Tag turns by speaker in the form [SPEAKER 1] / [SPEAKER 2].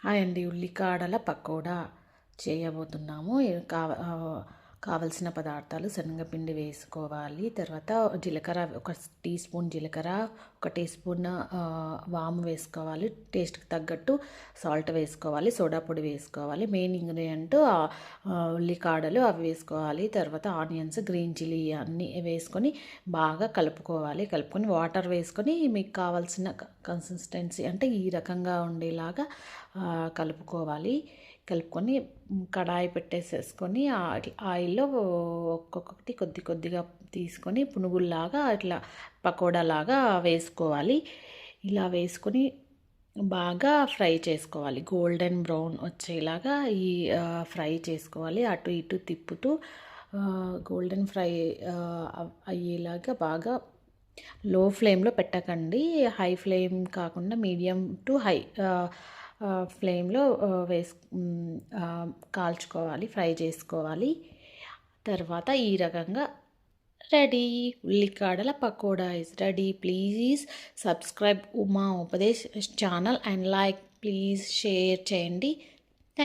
[SPEAKER 1] Hi అండి. ఉల్లికాడల పకోడా చేయబోతున్నాము. కావలసిన పదార్థాలు శనగపిండి వేసుకోవాలి. తర్వాత జీలకర్ర, ఒక టీ స్పూన్ జీలకర్ర, ఒక టీ స్పూన్ వాము వేసుకోవాలి. టేస్ట్కి తగ్గట్టు సాల్ట్ వేసుకోవాలి. సోడా పొడి వేసుకోవాలి. మెయిన్ ఇంగ్రీడియంట్ ఉల్లికాడలు అవి వేసుకోవాలి. తర్వాత ఆనియన్స్, గ్రీన్ చిల్లీ అన్నీ వేసుకొని బాగా కలుపుకోవాలి. కలుపుకొని వాటర్ వేసుకొని మీకు కావాల్సిన కన్సిస్టెన్సీ అంటే ఈ రకంగా ఉండేలాగా కలుపుకోవాలి. కలుపుకొని కడాయి పెట్టేసేసుకొని ఆయిల్లో ఒక్కొక్కటి కొద్ది కొద్దిగా తీసుకొని పునుగుల్లాగా ఇట్లా పకోడాలాగా వేసుకోవాలి. ఇలా వేసుకొని బాగా ఫ్రై చేసుకోవాలి. గోల్డెన్ బ్రౌన్ వచ్చేలాగా ఫ్రై చేసుకోవాలి. అటు ఇటు తిప్పుతూ గోల్డెన్ ఫ్రై అయ్యేలాగా బాగా లో ఫ్లేమ్లో పెట్టకండి. హై ఫ్లేమ్ కాకుండా మీడియం టు హై ఫ్లేమ్లో కాల్చుకోవాలి, ఫ్రై చేసుకోవాలి. తర్వాత ఈ రకంగా రెడీ. ఉల్లికాడల pakoda is ready. Please subscribe Uma Upadesh channel and like, please share చేయండి.